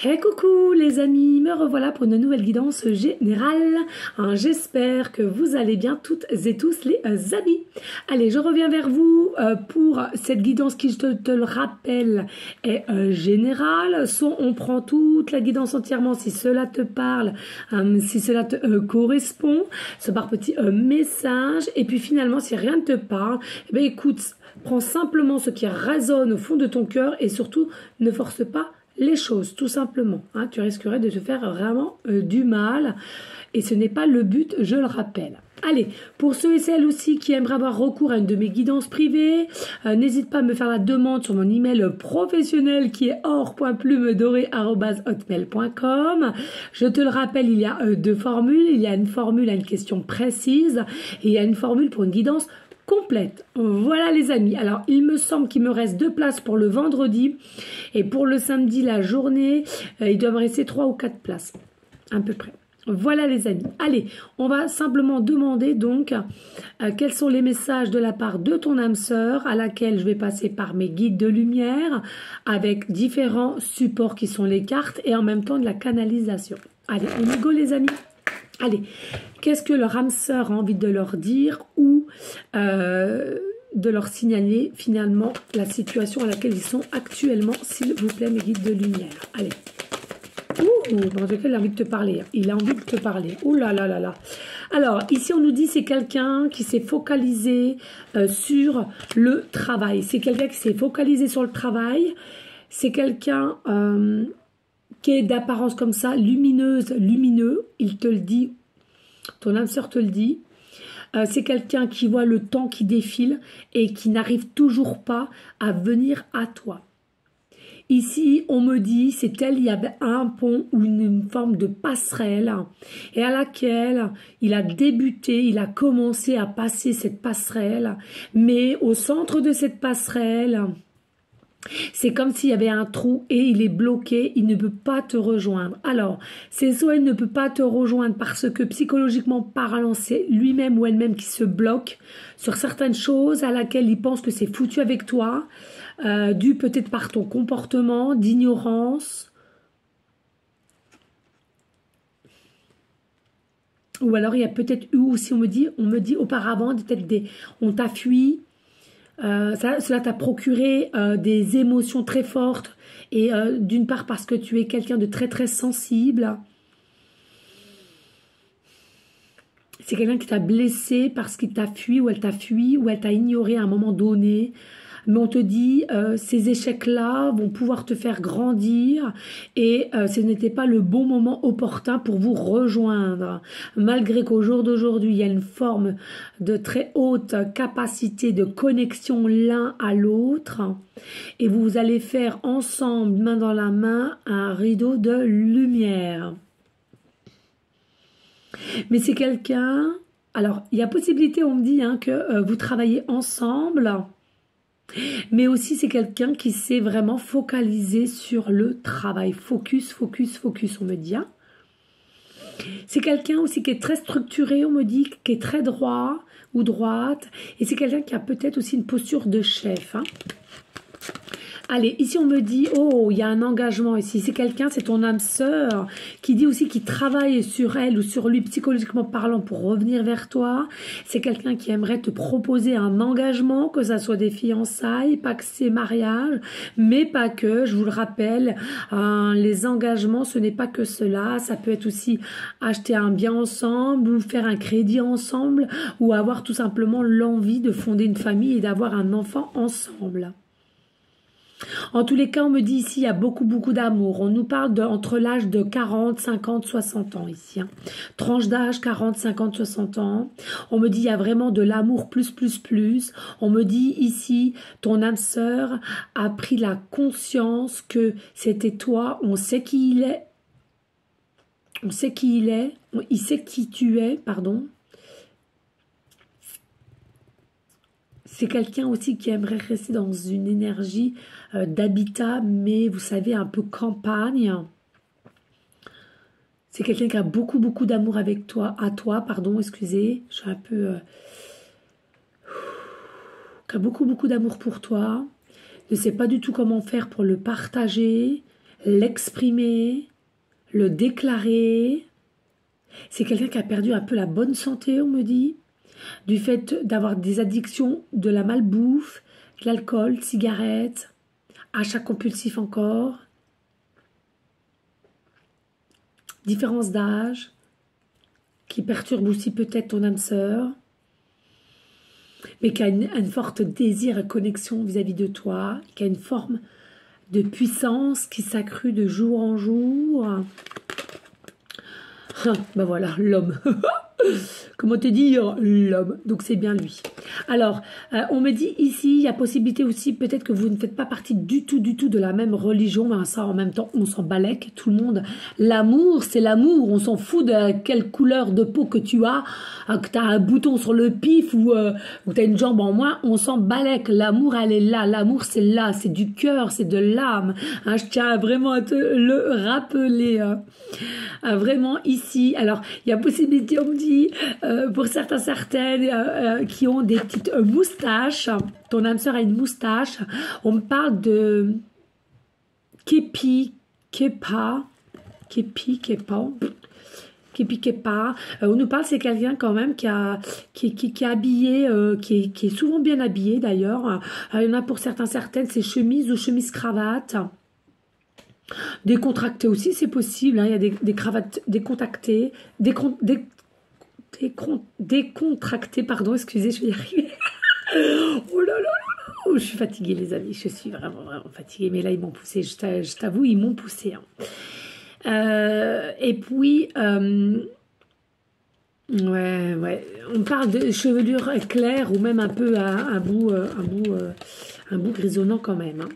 Hey coucou les amis, me revoilà pour une nouvelle guidance générale. J'espère que vous allez bien toutes et tous les amis. Allez, je reviens vers vous pour cette guidance qui, je te le rappelle, est générale. Soit on prend toute la guidance entièrement si cela te parle, si cela te correspond, ce par petit message. Et puis finalement, si rien ne te parle, eh bien, écoute, prends simplement ce qui résonne au fond de ton cœur et surtout ne force pas les choses, tout simplement. Tu risquerais de te faire vraiment du mal et ce n'est pas le but, je le rappelle. Allez, pour ceux et celles aussi qui aimeraient avoir recours à une de mes guidances privées, n'hésite pas à me faire la demande sur mon email professionnel qui est or.plumedoré@hotmail.com. Je te le rappelle, il y a deux formules. Il y a une formule à une question précise et il y a une formule pour une guidance complète. Voilà les amis. Alors, il me semble qu'il me reste 2 places pour le vendredi et pour le samedi, la journée, il doit me rester 3 ou 4 places, à peu près. Voilà les amis. Allez, on va simplement demander donc quels sont les messages de la part de ton âme sœur à laquelle je vais passer par mes guides de lumière avec différents supports qui sont les cartes et en même temps de la canalisation. Allez, on y go les amis. Allez, qu'est-ce que leur âme sœur a envie de leur dire ou de leur signaler finalement la situation à laquelle ils sont actuellement, s'il vous plaît, mes guides de lumière. Allez. Ouh, en tout cas, il a envie de te parler. Il a envie de te parler. Ouh là là là là. Alors, ici, on nous dit c'est quelqu'un qui s'est focalisé sur le travail. C'est quelqu'un qui s'est focalisé sur le travail. C'est quelqu'un qui est d'apparence comme ça, lumineux, il te le dit, ton âme sœur te le dit. C'est quelqu'un qui voit le temps qui défile et qui n'arrive toujours pas à venir à toi. Ici, on me dit, c'est tel, il y avait un pont ou une forme de passerelle et à laquelle il a débuté, il a commencé à passer cette passerelle, mais au centre de cette passerelle, c'est comme s'il y avait un trou et il est bloqué, il ne peut pas te rejoindre. Alors, c'est soit il ne peut pas te rejoindre parce que psychologiquement parlant, c'est lui-même ou elle-même qui se bloque sur certaines choses à laquelle il pense que c'est foutu avec toi, dû peut-être par ton comportement d'ignorance. Ou alors il y a peut-être eu aussi, on me dit auparavant, peut-être on t'a fui. Cela t'a procuré des émotions très fortes et d'une part parce que tu es quelqu'un de très très sensible. C'est quelqu'un qui t'a blessé parce qu'il t'a fui ou elle t'a ignoré à un moment donné. Mais on te dit, ces échecs-là vont pouvoir te faire grandir et ce n'était pas le bon moment opportun pour vous rejoindre. Malgré qu'au jour d'aujourd'hui, il y a une forme de très haute capacité de connexion l'un à l'autre et vous allez faire ensemble, main dans la main, un rideau de lumière. Mais c'est quelqu'un... Alors, il y a possibilité, on me dit, que vous travaillez ensemble... Mais aussi, c'est quelqu'un qui s'est vraiment focalisé sur le travail. Focus, focus, focus, on me dit. C'est quelqu'un aussi qui est très structuré, on me dit, qui est très droit ou droite. Et c'est quelqu'un qui a peut-être aussi une posture de chef. Allez, ici on me dit, oh, il y a un engagement ici. C'est quelqu'un, c'est ton âme sœur, qui dit aussi qu'il travaille sur elle ou sur lui psychologiquement parlant pour revenir vers toi. C'est quelqu'un qui aimerait te proposer un engagement, que ça soit des fiançailles, pas que c'est mariage, mais pas que, je vous le rappelle, les engagements, ce n'est pas que cela. Ça peut être aussi acheter un bien ensemble ou faire un crédit ensemble ou avoir tout simplement l'envie de fonder une famille et d'avoir un enfant ensemble. En tous les cas, on me dit ici, il y a beaucoup d'amour. On nous parle entre l'âge de 40, 50, 60 ans ici. Tranche d'âge 40, 50, 60 ans. On me dit, il y a vraiment de l'amour plus. On me dit ici, ton âme sœur a pris la conscience que c'était toi. On sait qui il est. On sait qui il est. Il sait qui tu es, pardon. C'est quelqu'un aussi qui aimerait rester dans une énergie d'habitat, mais vous savez, un peu campagne. C'est quelqu'un qui a beaucoup d'amour avec toi, excusez, je suis un peu... qui a beaucoup d'amour pour toi, ne sait pas du tout comment faire pour le partager, l'exprimer, le déclarer. C'est quelqu'un qui a perdu un peu la bonne santé, on me dit, du fait d'avoir des addictions, de la malbouffe, de l'alcool, cigarettes, achat compulsif encore, différence d'âge, qui perturbe aussi peut-être ton âme sœur, mais qui a une forte désir et connexion vis-à-vis de toi, qui a une forme de puissance qui s'accrue de jour en jour. Ben voilà, l'homme. Comment te dire, l'homme. Donc c'est bien lui. Alors, on me dit ici, il y a possibilité aussi, peut-être que vous ne faites pas partie du tout de la même religion, mais ça en même temps, on s'en balèque, tout le monde. L'amour, c'est l'amour. On s'en fout de quelle couleur de peau que tu as, que tu as un bouton sur le pif ou tu as une jambe en moins, on s'en balèque. L'amour, elle est là. L'amour, c'est là. C'est du cœur, c'est de l'âme. Hein, je tiens vraiment à te le rappeler. Vraiment ici. Alors, il y a possibilité, on me dit, pour certains, certaines qui ont des petites moustaches, ton âme sœur a une moustache, on me parle de Kepi, Kepa, on nous parle, c'est quelqu'un quand même qui est habillé, qui est souvent bien habillé d'ailleurs. Il y en a pour certains, certaines, c'est chemises ou chemises cravates. Décontractées aussi, c'est possible. Hein. Il y a des cravates décontractées, décontractées, pardon, excusez, je vais y arriver. Oh là là là, oh, je suis fatiguée les amis, je suis vraiment fatiguée, mais là ils m'ont poussée, je t'avoue, ils m'ont poussée. Hein. Et puis, ouais, on parle de chevelure claire ou même un peu un bout grisonnant quand même. Hein.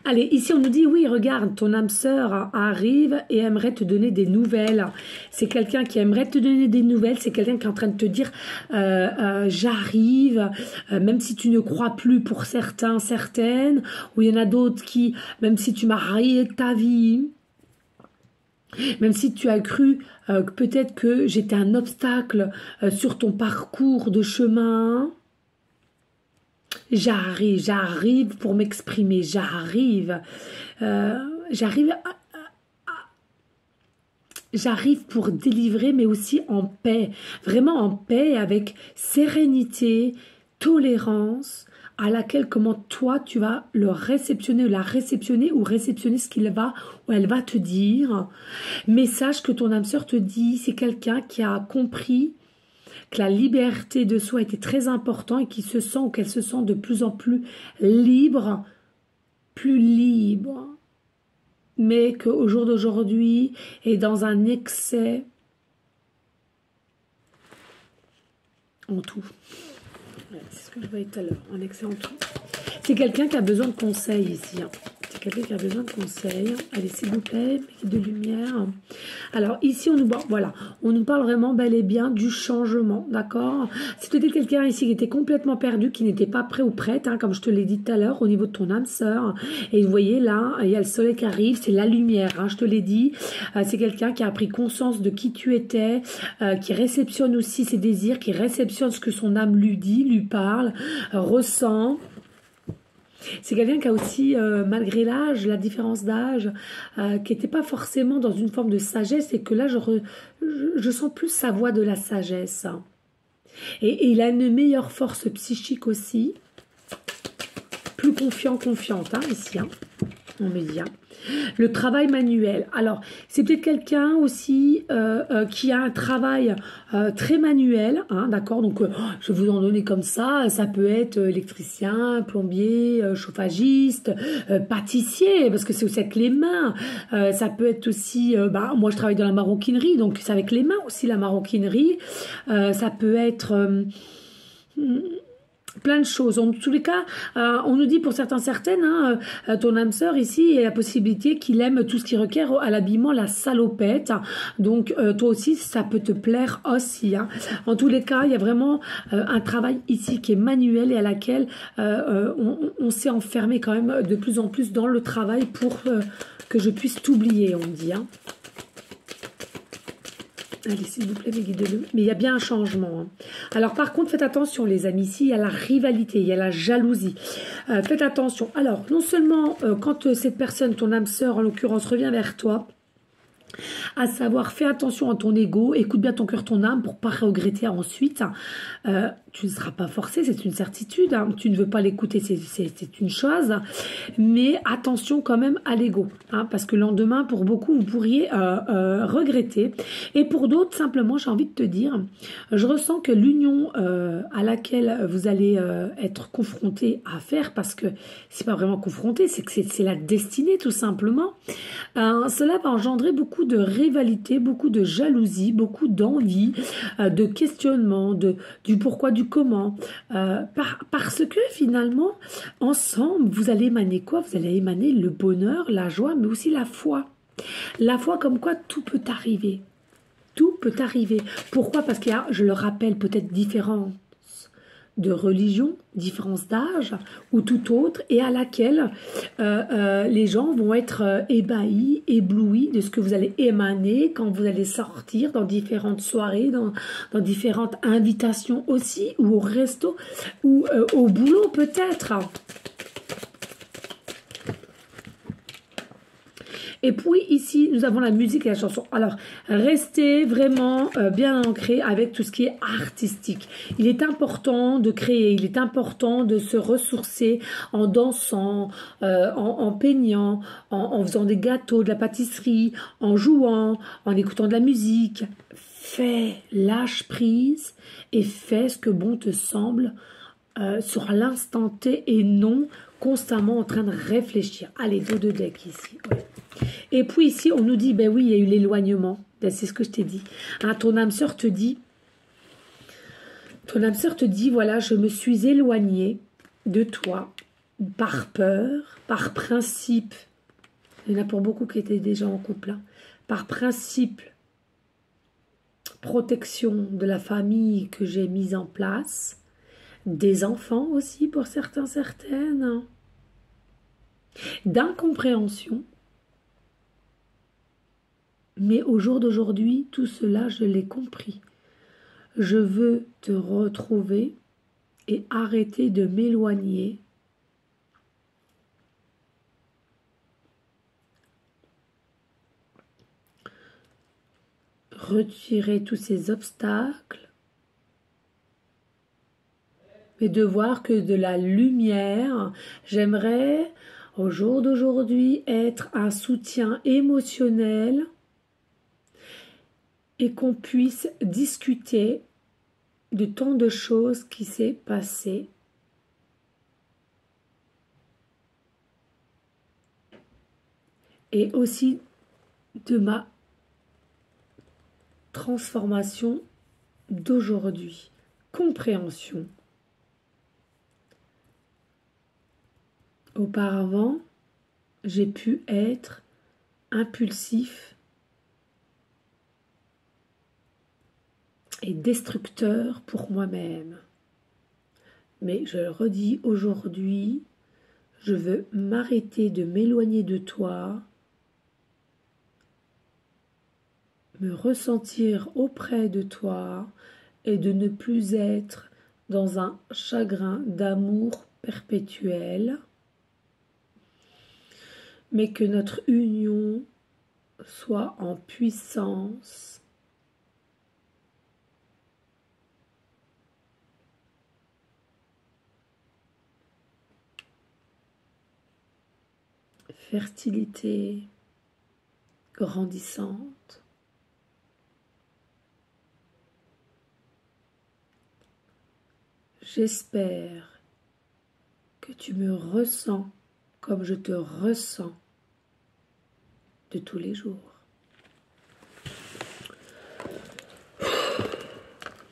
Allez, ici on nous dit, oui, regarde, ton âme sœur arrive et aimerait te donner des nouvelles. C'est quelqu'un qui aimerait te donner des nouvelles, c'est quelqu'un qui est en train de te dire, j'arrive, même si tu ne crois plus pour certains, certaines, ou il y en a d'autres qui, même si tu m'as rayé de ta vie, même si tu as cru peut-être que j'étais un obstacle sur ton parcours de chemin, j'arrive pour m'exprimer, j'arrive pour délivrer, mais aussi en paix, vraiment en paix, avec sérénité, tolérance, à laquelle comment toi tu vas le réceptionner, la réceptionner ou réceptionner ce qu'il va ou elle va te dire. Message que ton âme sœur te dit, c'est quelqu'un qui a compris que la liberté de soi était très importante et qui se sent ou qu'elle se sent de plus en plus libre, mais qu'au jour d'aujourd'hui est dans un excès en tout. C'est ce que je voyais tout à l'heure, un excès en tout. C'est quelqu'un qui a besoin de conseils ici. Hein. C'est quelqu'un qui a besoin de conseils. Allez, s'il vous plaît, de lumière. Alors, ici, on nous parle vraiment bel et bien du changement, d'accord? Si tu étais quelqu'un ici qui était complètement perdu, qui n'était pas prêt ou prête, hein, comme je te l'ai dit tout à l'heure, au niveau de ton âme sœur, et vous voyez là, il y a le soleil qui arrive, c'est la lumière, hein, je te l'ai dit. C'est quelqu'un qui a pris conscience de qui tu étais, qui réceptionne aussi ses désirs, qui réceptionne ce que son âme lui dit, lui parle, ressent. C'est quelqu'un qui a aussi, malgré l'âge, la différence d'âge, qui n'était pas forcément dans une forme de sagesse, et que là, je sens plus sa voix de la sagesse. Et il a une meilleure force psychique aussi, plus confiante, hein, ici, hein, on me dit. Hein. Le travail manuel. Alors, c'est peut-être quelqu'un aussi qui a un travail très manuel, hein, d'accord? Donc, je vais vous en donner comme ça. Ça peut être électricien, plombier, chauffagiste, pâtissier, parce que c'est aussi avec les mains. Ça peut être aussi, moi je travaille dans la maroquinerie, donc c'est avec les mains aussi la maroquinerie. Ça peut être... plein de choses. En tous les cas, on nous dit pour certains, certaines, hein, ton âme sœur ici, il y a la possibilité qu'il aime tout ce qui requiert à l'habillement la salopette. Donc, toi aussi, ça peut te plaire aussi. Hein. En tous les cas, il y a vraiment un travail ici qui est manuel et à laquelle on s'est enfermé quand même de plus en plus dans le travail pour que je puisse t'oublier, on me dit. Hein. Allez, s'il vous plaît, mes guides. Mais il y a bien un changement. Hein. Alors, par contre, faites attention, les amis. Ici, il y a la rivalité, il y a la jalousie. Faites attention. Alors, non seulement quand cette personne, ton âme sœur, en l'occurrence, revient vers toi, à savoir, fais attention à ton ego, écoute bien ton cœur, ton âme, pour pas regretter ensuite. Tu ne seras pas forcé, c'est une certitude. Hein. Tu ne veux pas l'écouter, c'est une chose. Mais attention quand même à l'ego. Hein, parce que le lendemain, pour beaucoup, vous pourriez regretter. Et pour d'autres, simplement, j'ai envie de te dire, je ressens que l'union à laquelle vous allez être confronté à faire, parce que c'est pas vraiment confronté, c'est que c'est la destinée tout simplement, cela va engendrer beaucoup de rivalité, beaucoup de jalousie, beaucoup d'envie, de questionnement, du pourquoi, du comment, parce que finalement, ensemble, vous allez émaner quoi? Vous allez émaner le bonheur, la joie, mais aussi la foi. La foi comme quoi tout peut arriver. Tout peut arriver. Pourquoi? Parce qu'il y a, je le rappelle, peut-être différentes de religion, différence d'âge ou tout autre, et à laquelle les gens vont être ébahis, éblouis de ce que vous allez émaner quand vous allez sortir dans différentes soirées, dans différentes invitations aussi, ou au resto, ou au boulot peut-être. Et puis ici, nous avons la musique et la chanson. Alors, restez vraiment bien ancré avec tout ce qui est artistique. Il est important de créer, il est important de se ressourcer en dansant, en peignant, en faisant des gâteaux, de la pâtisserie, en jouant, en écoutant de la musique. Fais, lâche prise et fais ce que bon te semble sur l'instant T et non constamment en train de réfléchir. Allez, deux decks ici. Ouais. Et puis ici, on nous dit, ben oui, il y a eu l'éloignement. Ben, c'est ce que je t'ai dit. Hein, ton âme sœur te dit, voilà, je me suis éloignée de toi par peur, par principe. Il y en a pour beaucoup qui étaient déjà en couple. Hein, par principe, protection de la famille que j'ai mise en place, des enfants aussi pour certains, certaines, d'incompréhension. Mais au jour d'aujourd'hui, tout cela, je l'ai compris. Je veux te retrouver et arrêter de m'éloigner. Retirer tous ces obstacles. Et de voir que de la lumière, j'aimerais, au jour d'aujourd'hui, être un soutien émotionnel et qu'on puisse discuter de tant de choses qui s'est passé. Et aussi de ma transformation d'aujourd'hui. Compréhension. Auparavant, j'ai pu être impulsif et destructeur pour moi-même. Mais je le redis aujourd'hui, je veux m'arrêter de m'éloigner de toi, me ressentir auprès de toi et de ne plus être dans un chagrin d'amour perpétuel, mais que notre union soit en puissance. Fertilité grandissante. J'espère que tu me ressens comme je te ressens de tous les jours.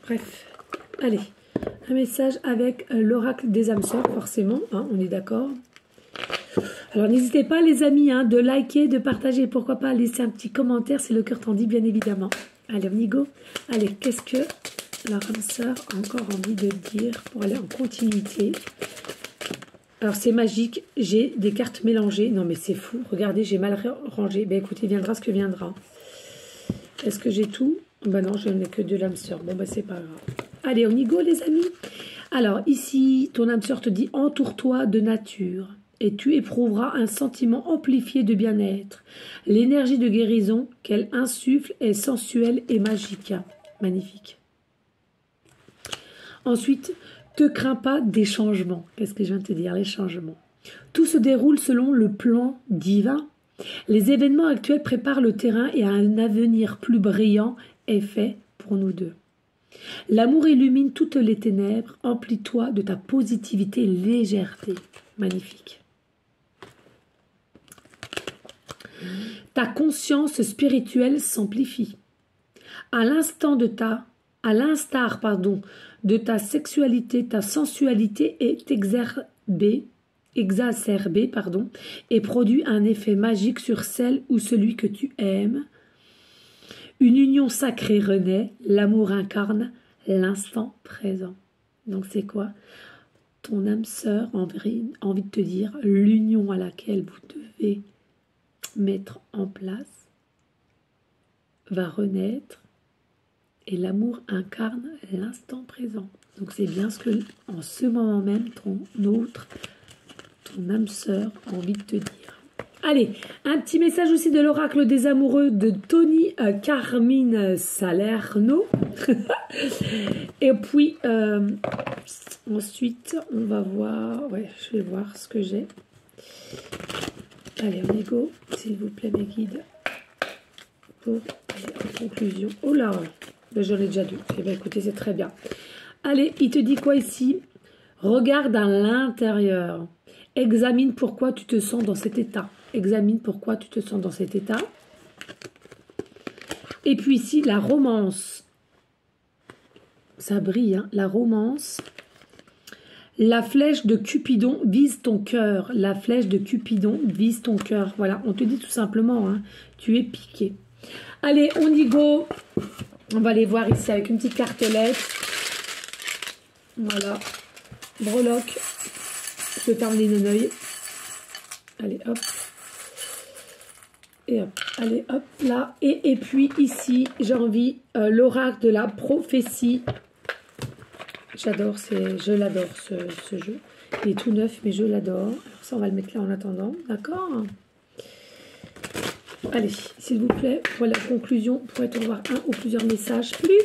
Bref, allez, un message avec l'oracle des âmes sœurs, forcément, hein, on est d'accord. Alors n'hésitez pas les amis, hein, de liker, de partager, pourquoi pas laisser un petit commentaire si le cœur t'en dit, bien évidemment. Allez, on y go. Allez, qu'est-ce que la âme sœur a encore envie de dire pour aller en continuité? Alors c'est magique, j'ai des cartes mélangées. Non mais c'est fou, regardez, j'ai mal rangé. Ben écoutez, viendra ce que viendra. Est-ce que j'ai tout? Bah non, je n'ai que de l'âme sœur. Bon, bah c'est pas grave. Allez, on y go, les amis. Alors, ici, ton âme sœur te dit « Entoure-toi de nature et tu éprouveras un sentiment amplifié de bien-être. L'énergie de guérison qu'elle insuffle est sensuelle et magique. » Magnifique. Ensuite, te crains pas des changements. Qu'est-ce que je viens de te dire? Les changements. Tout se déroule selon le plan divin. Les événements actuels préparent le terrain et un avenir plus brillant est fait pour nous deux. L'amour illumine toutes les ténèbres. Emplis-toi de ta positivité et légèreté. Magnifique. Ta conscience spirituelle s'amplifie. À l'instar de ta sexualité, ta sensualité est exacerbée et produit un effet magique sur celle ou celui que tu aimes. Une union sacrée renaît, l'amour incarne l'instant présent. Donc c'est quoi? Ton âme sœur a envie de te dire l'union à laquelle vous devez mettre en place va renaître et l'amour incarne l'instant présent. Donc c'est bien ce que en ce moment même ton âme sœur a envie de te dire. Allez, un petit message aussi de l'oracle des amoureux de Tony Carmine Salerno. Et puis ensuite on va voir, je vais voir ce que j'ai. Allez, on y go, s'il vous plaît mes guides, pour aller en conclusion. Oh là, j'en ai déjà deux. Eh bien écoutez, c'est très bien. Allez, il te dit quoi ici? Regarde à l'intérieur. Examine pourquoi tu te sens dans cet état. Examine pourquoi tu te sens dans cet état. Et puis ici, la romance. Ça brille, hein, la romance. La flèche de Cupidon vise ton cœur. La flèche de Cupidon vise ton cœur. Voilà, on te dit tout simplement, hein, tu es piqué. Allez, on y go. On va aller voir ici avec une petite cartelette. Voilà. Breloque. Je termine un œil. Allez, hop. Et hop. Allez, hop, là. Et puis ici, j'ai envie l'oracle de la prophétie. J'adore, je l'adore ce jeu. Il est tout neuf, mais je l'adore. Alors ça, on va le mettre là en attendant. D'accord? Allez, s'il vous plaît, pour la conclusion, vous pourrez avoir un ou plusieurs messages. Plus.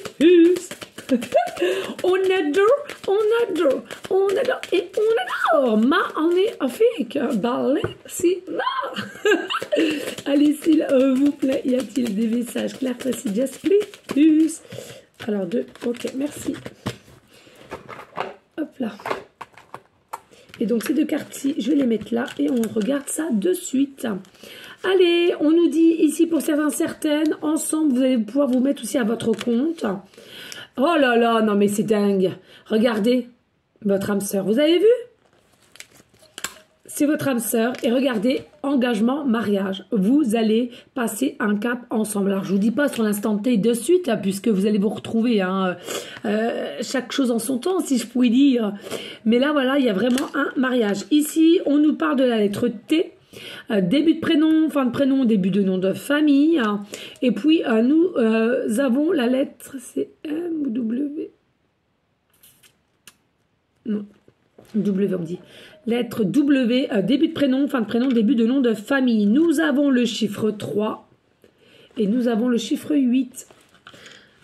On adore. Et on adore. Ma, on est avec balai, si, non. Allez, s'il vous plaît, y a-t-il des messages clairs, précis, just plus. Alors, deux. Ok, merci. Hop là. Et donc ces deux cartes-ci, je vais les mettre là et on regarde ça de suite. Allez, on nous dit ici pour certaines, ensemble, vous allez pouvoir vous mettre aussi à votre compte. Oh là là, non mais c'est dingue. Regardez votre âme sœur, vous avez vu? C'est votre âme sœur et regardez, engagement, mariage. Vous allez passer un cap ensemble. Alors, je vous dis pas sur l'instant T de suite, hein, puisque vous allez vous retrouver, hein, chaque chose en son temps, si je puis dire. Mais là, voilà, il y a vraiment un mariage. Ici, on nous parle de la lettre T. Début de prénom, fin de prénom, début de nom de famille. Hein. Et puis, nous avons la lettre, c'est M ou W. Non, W, on me dit. Lettre W, début de prénom, fin de prénom, début de nom de famille. Nous avons le chiffre 3 et nous avons le chiffre 8.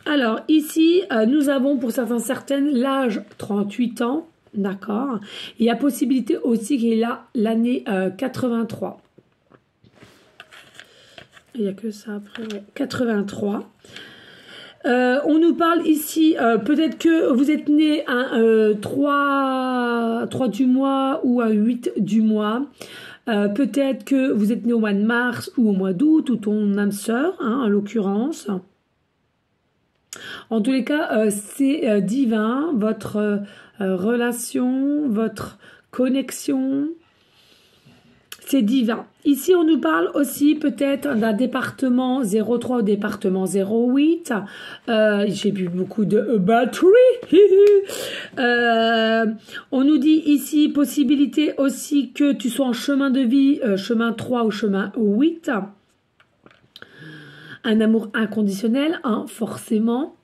Alors, ici, nous avons pour certaines l'âge 38 ans. D'accord. Il y a possibilité aussi qu'il y a l'année 83. Il n'y a que ça après. Ouais. 83. On nous parle ici, peut-être que vous êtes né un 3 du mois ou un 8 du mois. Peut-être que vous êtes né au mois de mars ou au mois d'août, ou ton âme sœur, hein, en l'occurrence. En tous les cas, c'est divin, votre relation, votre connexion. C'est divin. Ici, on nous parle aussi peut-être d'un département 03 au département 08. J'ai vu beaucoup de battery. On nous dit ici possibilité aussi que tu sois en chemin de vie, chemin 3 ou chemin 8. Un amour inconditionnel, hein, forcément.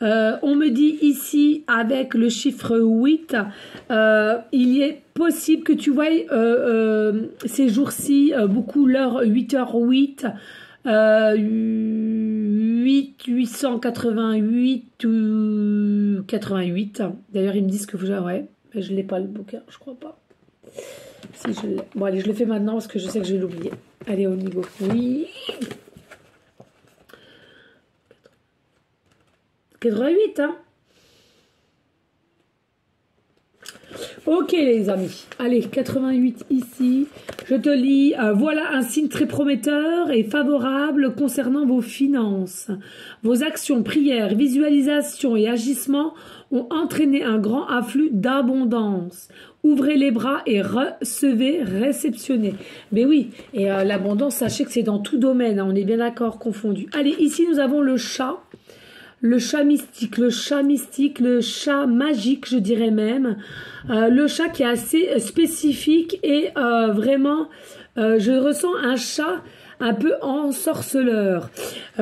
On me dit ici, avec le chiffre 8, il est possible que tu vois ces jours-ci, beaucoup l'heure 8h08, 888 ou 88. D'ailleurs, ils me disent que vous... Ouais, je ne l'ai pas le bouquin, je crois pas. Si je l'ai. Bon, allez, je le fais maintenant parce que je sais que je vais l'oublier. Allez, on y go. Oui. 88, hein. Ok les amis, allez 88 ici, je te lis, voilà un signe très prometteur et favorable concernant vos finances. Vos actions, prières, visualisations et agissements ont entraîné un grand afflux d'abondance. Ouvrez les bras et recevez, réceptionnez. Mais oui, et l'abondance, sachez que c'est dans tout domaine, hein, on est bien d'accord, confondu. Allez, ici nous avons le chat. Le chat mystique, le chat mystique, le chat magique, je dirais même. Le chat qui est assez spécifique et vraiment, je ressens un chat un peu ensorceleur.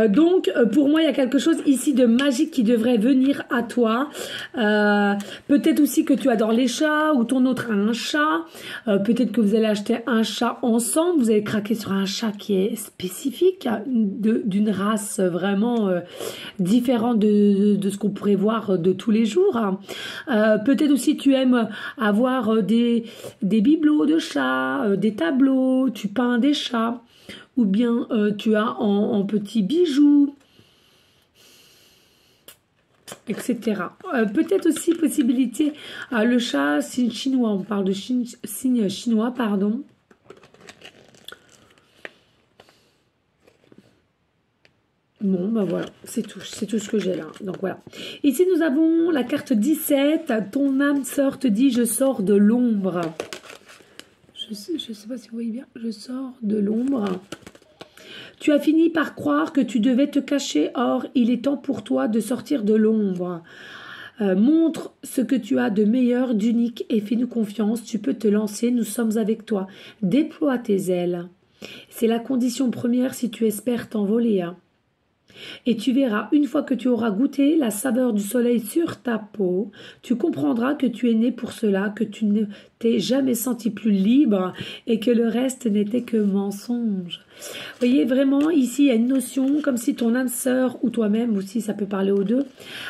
Donc, pour moi, il y a quelque chose ici de magique qui devrait venir à toi. Peut-être aussi que tu adores les chats ou ton autre a un chat. Peut-être que vous allez acheter un chat ensemble. Vous allez craquer sur un chat qui est spécifique, d'une race vraiment différente de ce qu'on pourrait voir de tous les jours. Peut-être aussi tu aimes avoir des bibelots de chats, des tableaux, tu peins des chats. Ou bien tu as en petits bijoux, etc. Peut-être aussi possibilité, le chat, signe chinois, on parle de signe chinois, pardon. Bon, ben voilà, c'est tout ce que j'ai là. Donc voilà. Ici, nous avons la carte 17. Ton âme sœur te dit, je sors de l'ombre. Je sais pas si vous voyez bien. Je sors de l'ombre. Tu as fini par croire que tu devais te cacher. Or, il est temps pour toi de sortir de l'ombre. Montre ce que tu as de meilleur, d'unique et fais-nous confiance. Tu peux te lancer, nous sommes avec toi. Déploie tes ailes. C'est la condition première si tu espères t'envoler. Hein. Et tu verras, une fois que tu auras goûté la saveur du soleil sur ta peau, tu comprendras que tu es né pour cela, que tu ne t'es jamais senti plus libre et que le reste n'était que mensonge. Vous voyez, vraiment, ici, il y a une notion comme si ton âme sœur ou toi-même aussi, ça peut parler aux deux,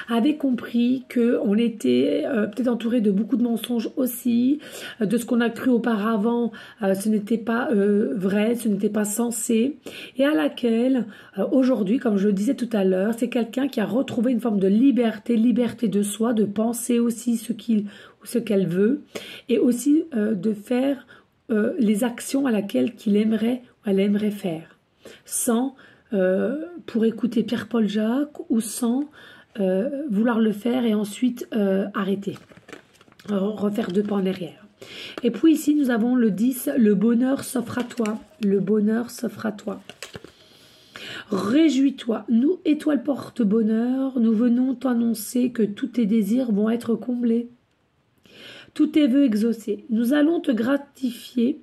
avait compris qu'on était peut-être entouré de beaucoup de mensonges aussi, de ce qu'on a cru auparavant, ce n'était pas vrai, ce n'était pas sensé, et à laquelle, aujourd'hui, comme je le disais tout à l'heure, c'est quelqu'un qui a retrouvé une forme de liberté, liberté de soi, de penser aussi ce qu'il ou ce qu'elle veut, et aussi de faire les actions à laquelle elle aimerait faire, sans, pour écouter Pierre-Paul Jacques, ou sans vouloir le faire et ensuite arrêter, refaire deux pas en arrière. Et puis ici, nous avons le 10, le bonheur s'offre à toi, le bonheur s'offre à toi. Réjouis-toi, nous, étoile porte-bonheur, nous venons t'annoncer que tous tes désirs vont être comblés. Tous tes vœux exaucés. Nous allons te gratifier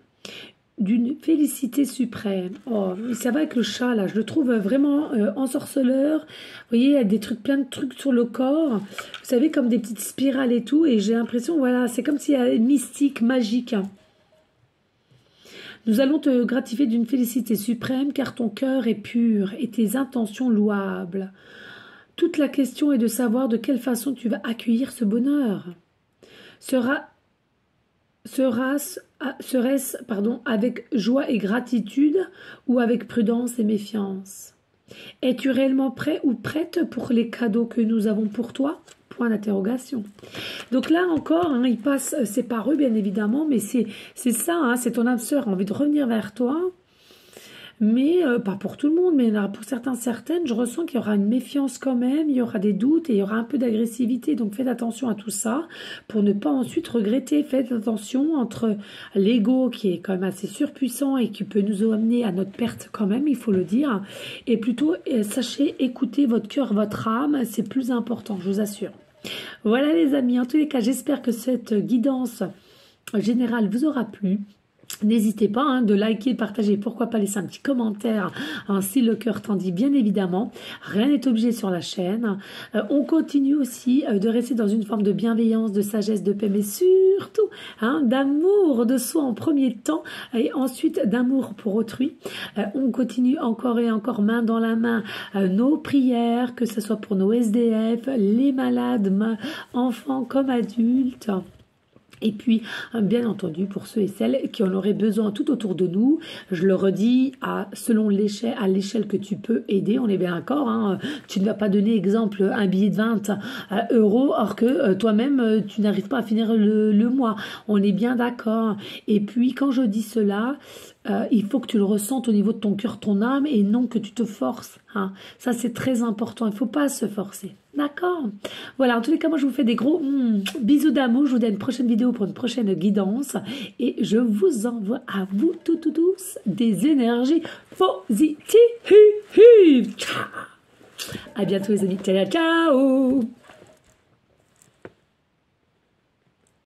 d'une félicité suprême. Oh, ça va avec le chat, là. Je le trouve vraiment ensorceleur. Vous voyez, il y a des trucs, plein de trucs sur le corps. Vous savez, comme des petites spirales et tout. Et j'ai l'impression, voilà, c'est comme s'il y a mystique, magique. Nous allons te gratifier d'une félicité suprême, car ton cœur est pur et tes intentions louables. Toute la question est de savoir de quelle façon tu vas accueillir ce bonheur. Serait-ce avec joie et gratitude ou avec prudence et méfiance? Es-tu réellement prêt ou prête pour les cadeaux que nous avons pour toi? Point d'interrogation. Donc là encore, hein, il passe, c'est par eux bien évidemment, mais c'est ça, hein, c'est ton âme sœur a envie de revenir vers toi. Mais pas pour tout le monde, mais pour certaines, je ressens qu'il y aura une méfiance quand même, il y aura des doutes et il y aura un peu d'agressivité. Donc faites attention à tout ça pour ne pas ensuite regretter. Faites attention entre l'ego qui est quand même assez surpuissant et qui peut nous amener à notre perte quand même, il faut le dire. Et plutôt, sachez écouter votre cœur, votre âme, c'est plus important, je vous assure. Voilà les amis, en tous les cas, j'espère que cette guidance générale vous aura plu. N'hésitez pas de liker, de partager, pourquoi pas laisser un petit commentaire si le cœur t'en dit, bien évidemment. Rien n'est obligé sur la chaîne. On continue aussi de rester dans une forme de bienveillance, de sagesse, de paix, mais surtout d'amour de soi en premier temps et ensuite d'amour pour autrui. On continue encore et encore main dans la main nos prières, que ce soit pour nos SDF, les malades, enfants comme adultes. Et puis, bien entendu, pour ceux et celles qui en auraient besoin tout autour de nous, je le redis, selon l'échelle, à l'échelle que tu peux aider, on est bien d'accord, tu ne vas pas donner, exemple, un billet de 20 euros, or que toi-même, tu n'arrives pas à finir le mois. On est bien d'accord. Et puis, quand je dis cela, il faut que tu le ressentes au niveau de ton cœur, ton âme, et non que tu te forces. Ça, c'est très important. Il ne faut pas se forcer. D'accord? Voilà, en tous les cas, moi, je vous fais des gros bisous d'amour. Je vous dis à une prochaine vidéo pour une prochaine guidance. Et je vous envoie à vous tous des énergies positives. Ciao! À bientôt, les amis. Ciao, ciao!